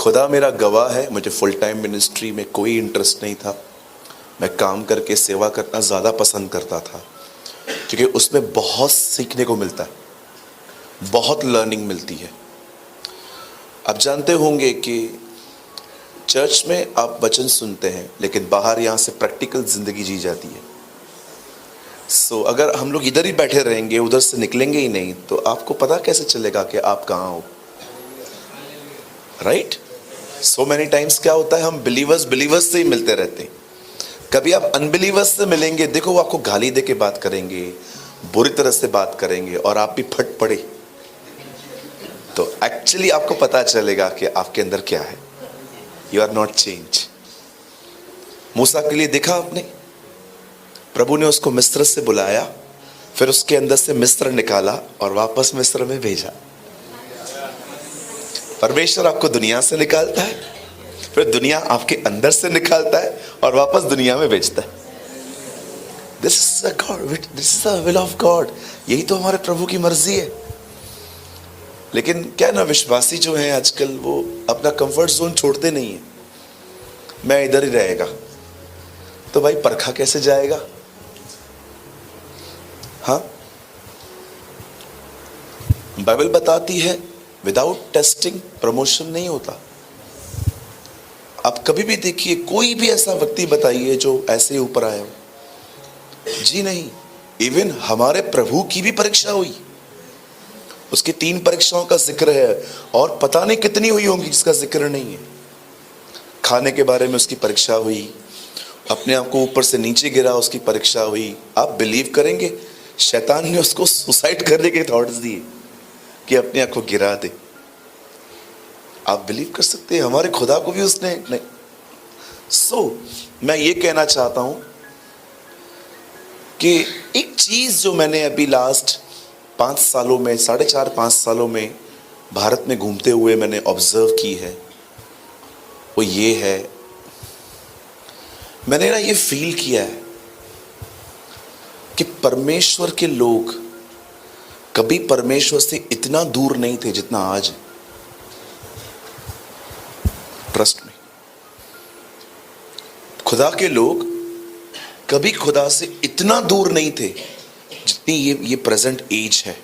खुदा मेरा गवाह है, मुझे फुल टाइम मिनिस्ट्री में कोई इंटरेस्ट नहीं था। मैं काम करके सेवा करना ज़्यादा पसंद करता था, क्योंकि उसमें बहुत सीखने को मिलता है, बहुत लर्निंग मिलती है। आप जानते होंगे कि चर्च में आप वचन सुनते हैं, लेकिन बाहर यहाँ से प्रैक्टिकल ज़िंदगी जी जाती है। अगर हम लोग इधर ही बैठे रहेंगे, उधर से निकलेंगे ही नहीं, तो आपको पता कैसे चलेगा कि आप कहाँ हो? राइट? सो मैनी टाइम्स क्या होता है, हम बिलीवर्स से ही मिलते रहते हैं। कभी आप अनबिलीवर्स से मिलेंगे, देखो वो आपको गाली दे के बात करेंगे, बुरी तरह से बात करेंगे, और आप भी फट पड़े, तो एक्चुअली आपको पता चलेगा कि आपके अंदर क्या है। You are not change. मूसा के लिए देखा आपने, प्रभु ने उसको मिस्र से बुलाया, फिर उसके अंदर से मिस्र निकाला और वापस मिस्र में भेजा। परमेश्वर आपको दुनिया से निकालता है, फिर दुनिया आपके अंदर से निकालता है और वापस दुनिया में भेजता है। This is the will of God. यही तो हमारे प्रभु की मर्जी है। लेकिन क्या ना, विश्वासी जो है आजकल, वो अपना कंफर्ट जोन छोड़ते नहीं है। मैं इधर ही रहेगा, तो भाई परखा कैसे जाएगा? हाँ, बाइबल बताती है विदाउट टेस्टिंग प्रमोशन नहीं होता। आप कभी भी देखिए, कोई भी ऐसा व्यक्ति बताइए जो ऐसे ही ऊपर आया हो, जी नहीं। इवन हमारे प्रभु की भी परीक्षा हुई, उसकी 3 परीक्षाओं का जिक्र है, और पता नहीं कितनी हुई होंगी जिसका जिक्र नहीं है। खाने के बारे में उसकी परीक्षा हुई, अपने आप को ऊपर से नीचे गिरा, उसकी परीक्षा हुई। आप बिलीव करेंगे, शैतान ने उसको सुसाइड करने के थॉट्स दिए कि अपने आप को गिरा दे। आप बिलीव कर सकते हैं, हमारे खुदा को भी उसने नहीं। मैं ये कहना चाहता हूं कि एक चीज जो मैंने अभी लास्ट 5 सालों में, 4.5-5 सालों में भारत में घूमते हुए मैंने ऑब्जर्व की है, वो ये है, मैंने ना ये फील किया है कि परमेश्वर के लोग कभी परमेश्वर से इतना दूर नहीं थे जितना आज है। ट्रस्ट में, खुदा के लोग कभी खुदा से इतना दूर नहीं थे जितनी ये प्रेजेंट एज है।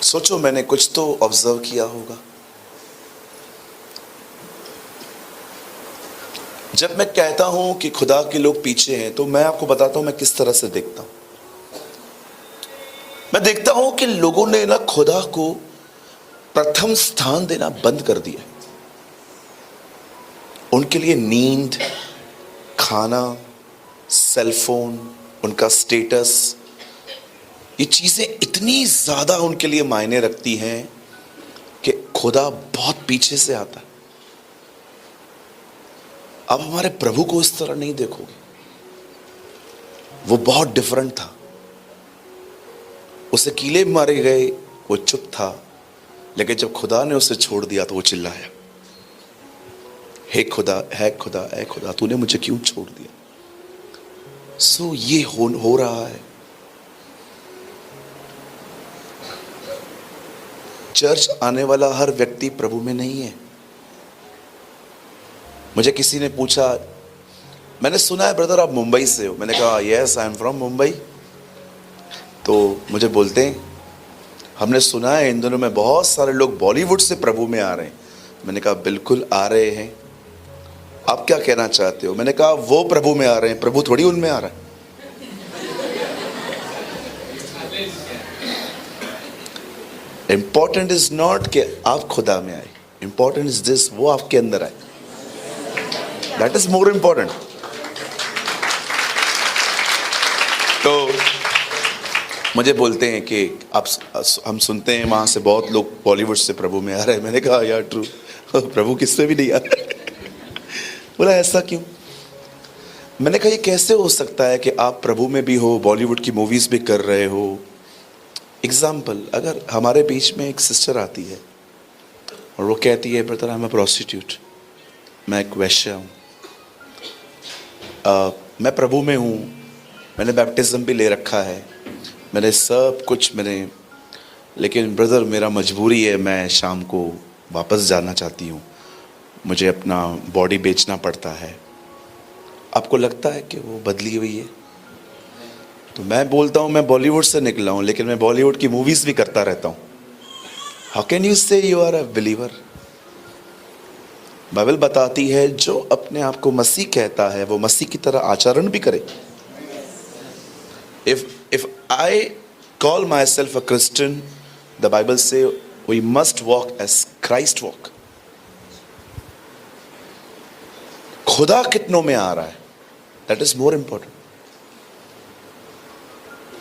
सोचो, मैंने कुछ तो ऑब्जर्व किया होगा। जब मैं कहता हूं कि खुदा के लोग पीछे हैं, तो मैं आपको बताता हूं मैं किस तरह से देखता हूं। मैं देखता हूं कि लोगों ने ना खुदा को प्रथम स्थान देना बंद कर दिया। उनके लिए नींद, खाना, सेलफोन, उनका स्टेटस, ये चीजें इतनी ज्यादा उनके लिए मायने रखती हैं कि खुदा बहुत पीछे से आता है। अब हमारे प्रभु को इस तरह नहीं देखोगे, वो बहुत डिफरेंट था। उसे कीले मारे गए, वो चुप था, लेकिन जब खुदा ने उसे छोड़ दिया तो वो चिल्लाया, हे खुदा, है खुदा, है खुदा, तूने मुझे क्यों छोड़ दिया? ये हो रहा है। चर्च आने वाला हर व्यक्ति प्रभु में नहीं है। मुझे किसी ने पूछा, मैंने सुना है ब्रदर आप मुंबई से हो। मैंने कहा yes, I am from Mumbai. तो मुझे बोलते हैं, हमने सुना है इन दिनों में बहुत सारे लोग बॉलीवुड से प्रभु में आ रहे हैं। मैंने कहा बिल्कुल आ रहे हैं, आप क्या कहना चाहते हो? मैंने कहा वो प्रभु में आ रहे हैं, प्रभु थोड़ी उनमें आ रहा है। इंपॉर्टेंट इज नॉट कि आप खुदा में आए, इंपॉर्टेंट इज दिस, वो आपके अंदर आए। That is more important. तो मुझे बोलते हैं कि आप, हम सुनते हैं वहां से बहुत लोग बॉलीवुड से प्रभु में आ रहे हैं। मैंने कहा यार ट्रू, प्रभु किस में भी नहीं आ रहा है। बोला ऐसा क्यों? मैंने कहा ये कैसे हो सकता है कि आप प्रभु में भी हो, बॉलीवुड की मूवीज भी कर रहे हो। एग्जाम्पल, अगर हमारे बीच में एक सिस्टर आती है और वो कहती है brother I am a prostitute, मैं एक वैश्य हूँ, मैं प्रभु में हूँ, मैंने बैप्टिज्म भी ले रखा है, मैंने सब कुछ, मैंने लेकिन ब्रदर मेरा मजबूरी है, मैं शाम को वापस जाना चाहती हूँ, मुझे अपना बॉडी बेचना पड़ता है। आपको लगता है कि वो बदली हुई है? तो मैं बोलता हूँ मैं बॉलीवुड से निकला हूँ, लेकिन मैं बॉलीवुड की मूवीज़ भी करता रहता हूँ। How can you say you are a believer? Bible बताती है जो अपने आप को मसीह कहता है वो मसीह की तरह आचरण भी करे। If I call myself a Christian, the Bible say we must walk as Christ walk. खुदा कितनों में आ रहा है, that is more important.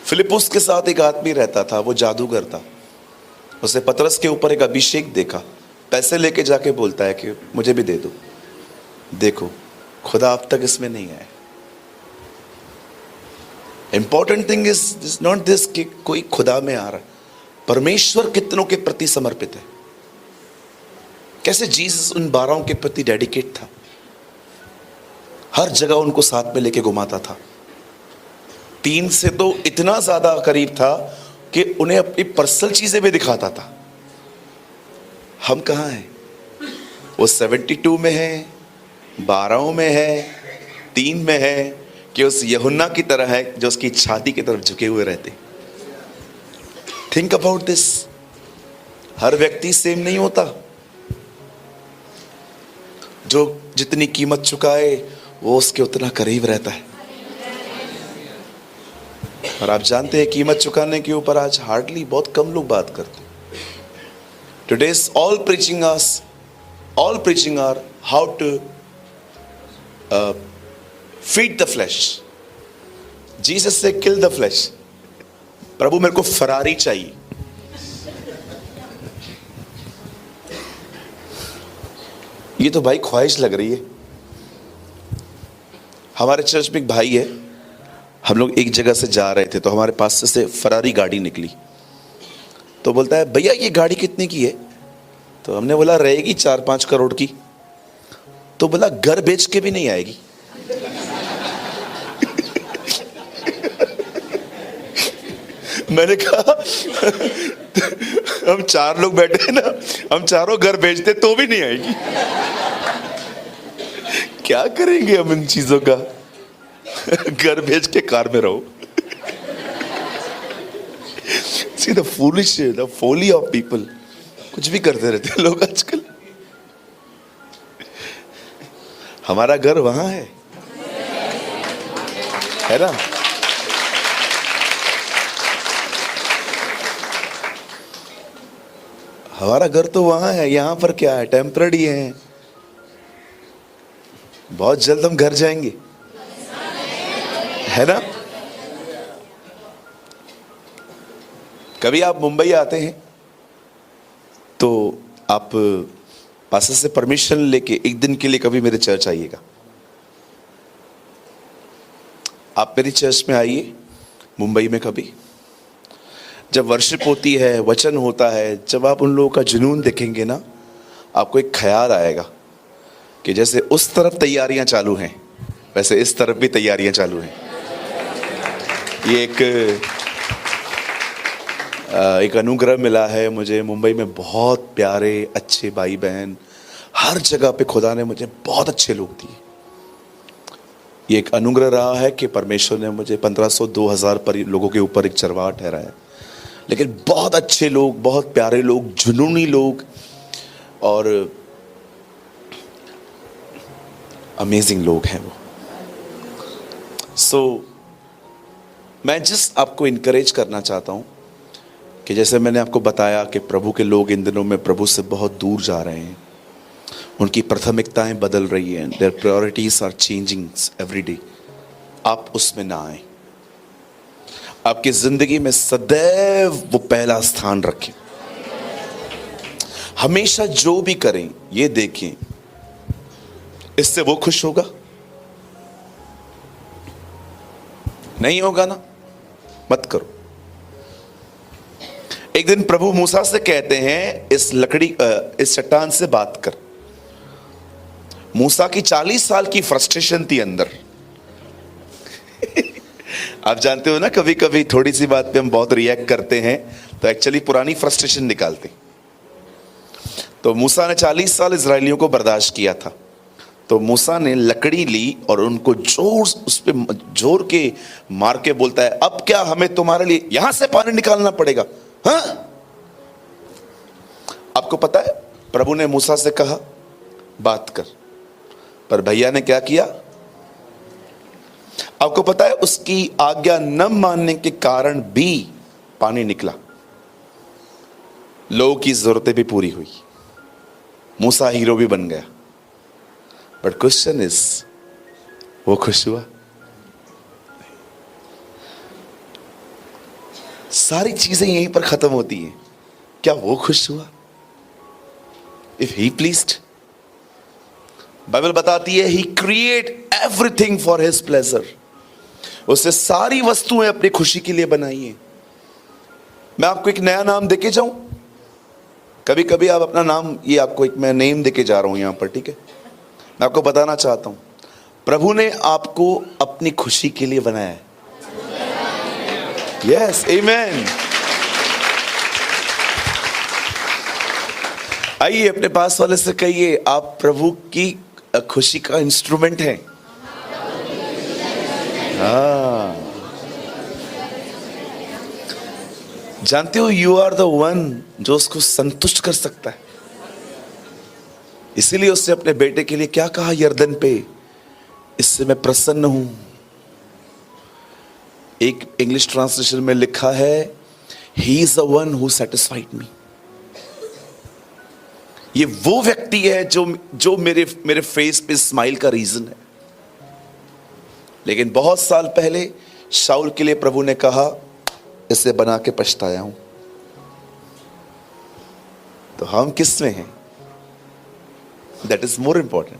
Philip के साथ एक आदमी रहता था, वो जादूगर था। उसे पतरस के ऊपर एक अभिषेक देखा, पैसे लेके जाके बोलता है कि मुझे भी दे दो। देखो खुदा अब तक इसमें नहीं आया। Important thing is not this कि कोई खुदा में आ रहा है, परमेश्वर कितनों के प्रति समर्पित है। कैसे जीसस उन 12 के प्रति डेडिकेट था, हर जगह उनको साथ में लेके घुमाता था। 3 से तो इतना ज्यादा करीब था कि उन्हें अपनी पर्सनल चीजें भी दिखाता था। हम कहाँ हैं? वो 72 में है, 12 में है, 3 में है कि उस यूहन्ना की तरह है जो उसकी छाती की तरफ झुके हुए रहते। Think about this. हर व्यक्ति सेम नहीं होता। जो जितनी कीमत चुकाए वो उसके उतना करीब रहता है। और आप जानते हैं कीमत चुकाने के ऊपर आज हार्डली बहुत कम लोग बात करते हैं। Today's all preaching are how to feed the flesh. Jesus से kill the flesh. प्रभु मेरे को फरारी चाहिए। ये तो भाई ख्वाहिश लग रही है। हमारे चर्च में एक भाई है, हम लोग एक जगह से जा रहे थे तो हमारे पास से फरारी गाड़ी निकली। तो बोलता है भैया ये गाड़ी कितने की है? तो हमने बोला रहेगी 4-5 करोड़ की। तो बोला घर बेच के भी नहीं आएगी। मैंने कहा हम 4 लोग बैठे हैं ना, हम चारों घर बेचते तो भी नहीं आएगी। क्या करेंगे हम इन चीजों का? घर बेच के कार में रहो। See the foolish, the folly of people. कुछ भी करते रहते हैं लोग आजकल। हमारा घर वहां है ना? हमारा घर तो वहां है, यहां पर क्या है? टेम्पररी है। बहुत जल्द हम घर जाएंगे, है ना? कभी आप मुंबई आते हैं तो आप पास्टर से परमिशन लेके एक दिन के लिए कभी मेरे चर्च आइएगा। आप मेरी चर्च में आइए मुंबई में कभी। जब वर्शिप होती है, वचन होता है, जब आप उन लोगों का जुनून देखेंगे ना, आपको एक ख्याल आएगा कि जैसे उस तरफ तैयारियां चालू हैं वैसे इस तरफ भी तैयारियां चालू हैं। ये एक अनुग्रह मिला है मुझे। मुंबई में बहुत प्यारे अच्छे भाई बहन, हर जगह पे खुदा ने मुझे बहुत अच्छे लोग दिए। ये एक अनुग्रह रहा है कि परमेश्वर ने मुझे 1500-2000 लोगों के ऊपर एक चरवाहा ठहराया। लेकिन बहुत अच्छे लोग, बहुत प्यारे लोग, जुनूनी लोग और अमेजिंग लोग हैं वो। मैं जस्ट आपको इनकरेज करना चाहता हूं कि जैसे मैंने आपको बताया कि प्रभु के लोग इन दिनों में प्रभु से बहुत दूर जा रहे हैं। उनकी प्राथमिकताएं बदल रही हैं। Their priorities are changing every day. आप उसमें ना आए। आपकी जिंदगी में सदैव वो पहला स्थान रखें। हमेशा जो भी करें ये देखें इससे वो खुश होगा, नहीं होगा ना, मत करो। एक दिन प्रभु मूसा से कहते हैं इस चट्टान से बात कर। मूसा की 40 साल की फ्रस्ट्रेशन थी अंदर। आप जानते हो ना, कभी कभी थोड़ी सी बात पे हम बहुत रिएक्ट करते हैं, तो एक्चुअली पुरानी फ्रस्ट्रेशन निकालते। तो मूसा ने 40 साल इजरायलियों को बर्दाश्त किया था। तो मूसा ने लकड़ी ली और उनको उस पे जोर के मार के बोलता है, अब क्या हमें तुम्हारे लिए यहां से पानी निकालना पड़ेगा? हाँ, आपको पता है प्रभु ने मूसा से कहा बात कर, पर भैया ने क्या किया? आपको पता है उसकी आज्ञा न मानने के कारण भी पानी निकला, लोगों की जरूरतें भी पूरी हुई, मूसा हीरो भी बन गया। बट क्वेश्चन इज, वो खुश हुआ? सारी चीजें यहीं पर खत्म होती हैं, क्या वो खुश हुआ? इफ ही प्लीज्ड, बाइबल बताती है he create everything for his pleasure. उसने सारी वस्तुएं अपनी खुशी के लिए बनाई हैं। मैं आपको एक नया नाम देके जाऊं? कभी कभी आप अपना नाम, ये आपको एक मैं नेम देके जा रहा हूं यहां पर, ठीक है? मैं आपको बताना चाहता हूं, प्रभु ने आपको अपनी खुशी के लिए बनाया है। यस, आमेन। आइए अपने पास वाले से कहिए, आप प्रभु की खुशी का इंस्ट्रूमेंट हैं। हाँ, जानते हो, यू आर द वन जो उसको संतुष्ट कर सकता है। इसीलिए उसने अपने बेटे के लिए क्या कहा यर्दन पे? इससे मैं प्रसन्न हूं। एक इंग्लिश ट्रांसलेशन में लिखा है, he is the one who satisfied me. ये वो व्यक्ति है जो मेरे फेस पे स्माइल का रीजन है। लेकिन बहुत साल पहले शाऊल के लिए प्रभु ने कहा, इसे बना के पछताया हूं। तो हम किस में हैं? That is more important.